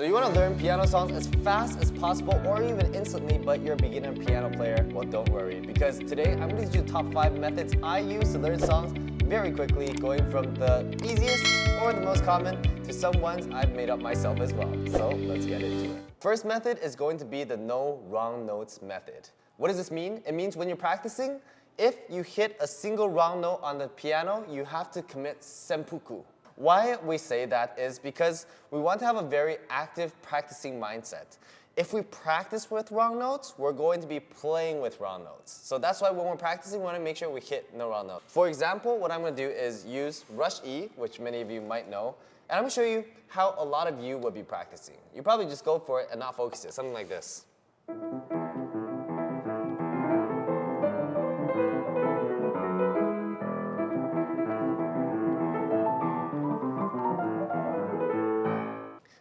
So you want to learn piano songs as fast as possible or even instantly, but you're a beginner piano player? Well, don't worry, because today I'm going to teach you the top 5 methods I use to learn songs very quickly, going from the easiest or the most common to some ones I've made up myself as well. So let's get into it. First method is going to be the no wrong notes method. What does this mean? It means when you're practicing, if you hit a single wrong note on the piano, you have to commit senpuku. Why we say that is because we want to have a very active practicing mindset. If we practice with wrong notes, we're going to be playing with wrong notes. So that's why when we're practicing, we want to make sure we hit no wrong notes. For example, what I'm going to do is use rush E, which many of you might know, and I'm going to show you how a lot of you would be practicing. You probably just go for it and not focus it, something like this.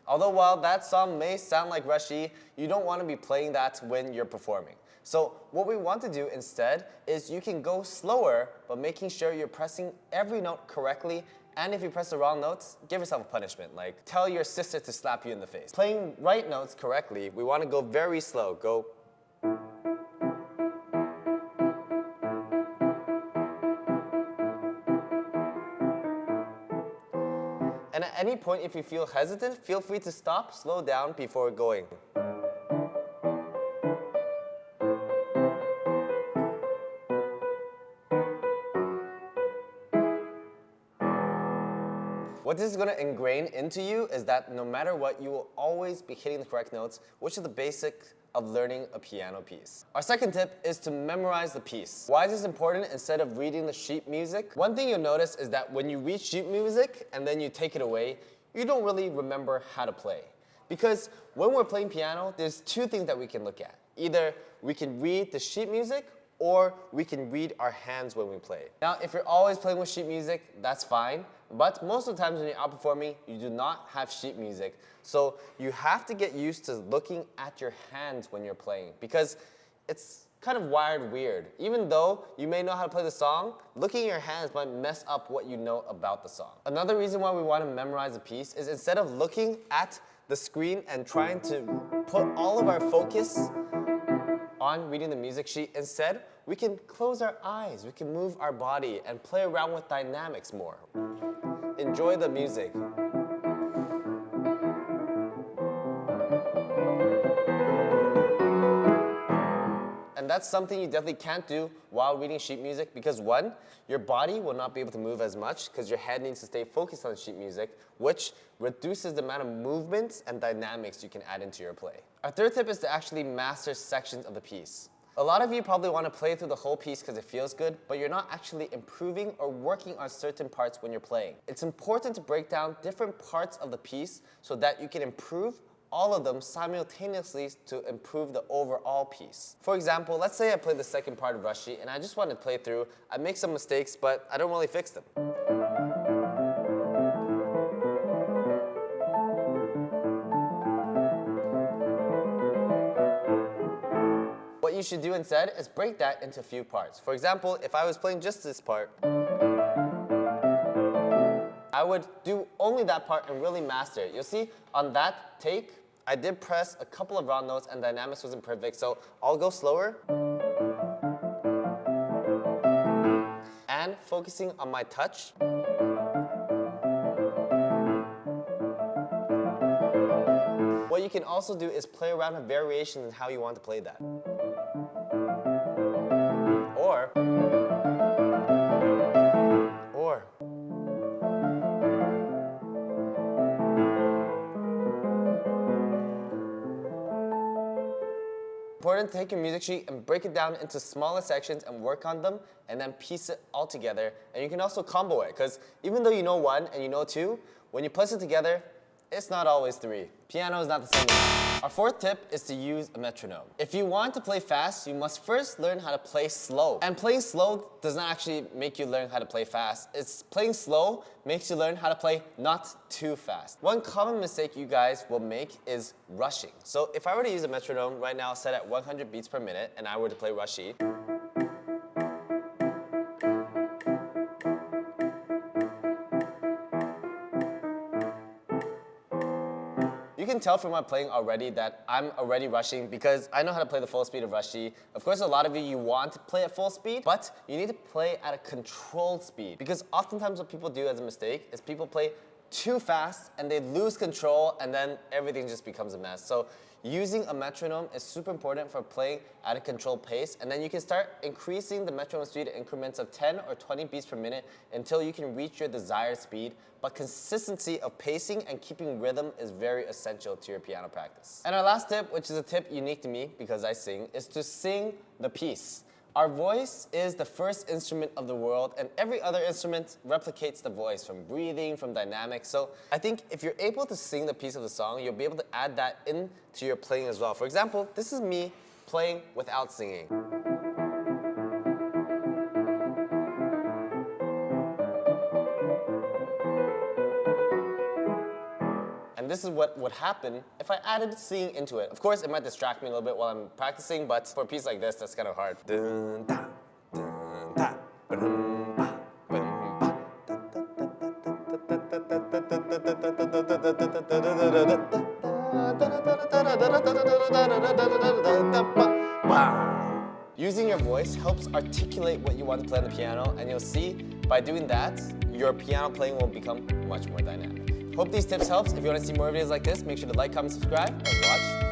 Although while that song may sound like rushy, you don't want to be playing that when you're performing. So what we want to do instead is you can go slower, but making sure you're pressing every note correctly, and if you press the wrong notes, give yourself a punishment, like tell your sister to slap you in the face. Playing right notes correctly, we want to go very slow. Go. And at any point, if you feel hesitant, feel free to stop, slow down before going. What this is going to ingrain into you is that no matter what, you will always be hitting the correct notes, which is the basic of learning a piano piece. Our second tip is to memorize the piece. Why is this important instead of reading the sheet music? One thing you'll notice is that when you read sheet music and then you take it away, you don't really remember how to play. Because when we're playing piano, there's two things that we can look at. Either we can read the sheet music or we can read our hands when we play. Now, if you're always playing with sheet music, that's fine. But most of the times when you're out performing, you do not have sheet music. So you have to get used to looking at your hands when you're playing because it's kind of wired weird. Even though you may know how to play the song, looking at your hands might mess up what you know about the song. Another reason why we want to memorize a piece is instead of looking at the screen and trying to put all of our focus on reading the music sheet, instead, we can close our eyes, we can move our body and play around with dynamics more. Enjoy the music. And that's something you definitely can't do while reading sheet music because one, your body will not be able to move as much because your head needs to stay focused on sheet music, which reduces the amount of movements and dynamics you can add into your play. Our third tip is to actually master sections of the piece. A lot of you probably want to play through the whole piece because it feels good, but you're not actually improving or working on certain parts when you're playing. It's important to break down different parts of the piece so that you can improve all of them simultaneously to improve the overall piece. For example, let's say I played the second part of Rushy and I just want to play through. I make some mistakes, but I don't really fix them. What you should do instead is break that into a few parts. For example, if I was playing just this part, I would do only that part and really master it. You'll see on that take, I did press a couple of wrong notes and dynamics wasn't perfect, so I'll go slower. And focusing on my touch. What you can also do is play around with variations in how you want to play that. Or important to take your music sheet and break it down into smaller sections and work on them and then piece it all together. And you can also combo it because even though you know one and you know two, when you place it together, it's not always three. Piano is not the same. Our fourth tip is to use a metronome. If you want to play fast, you must first learn how to play slow. And playing slow does not actually make you learn how to play fast. It's playing slow makes you learn how to play not too fast. One common mistake you guys will make is rushing. So if I were to use a metronome right now set at 100 beats per minute and I were to play rushy, can can tell from my playing already that I'm already rushing because I know how to play the full speed of Rushy. Of course, a lot of you want to play at full speed, but you need to play at a controlled speed because oftentimes what people do as a mistake is people play too fast and they lose control and then everything just becomes a mess. So using a metronome is super important for playing at a controlled pace, and then you can start increasing the metronome speed in increments of 10 or 20 beats per minute until you can reach your desired speed. But consistency of pacing and keeping rhythm is very essential to your piano practice. And our last tip, which is a tip unique to me because I sing, is to sing the piece. Our voice is the first instrument of the world, and every other instrument replicates the voice, from breathing, from dynamics. So I think if you're able to sing the piece of the song, you'll be able to add that into your playing as well. For example, this is me playing without singing. And this is what would happen if I added singing into it. Of course, it might distract me a little bit while I'm practicing, but for a piece like this, that's kind of hard. Using your voice helps articulate what you want to play on the piano, and you'll see by doing that, your piano playing will become much more dynamic. Hope these tips helped. If you want to see more videos like this, make sure to like, comment, subscribe, and watch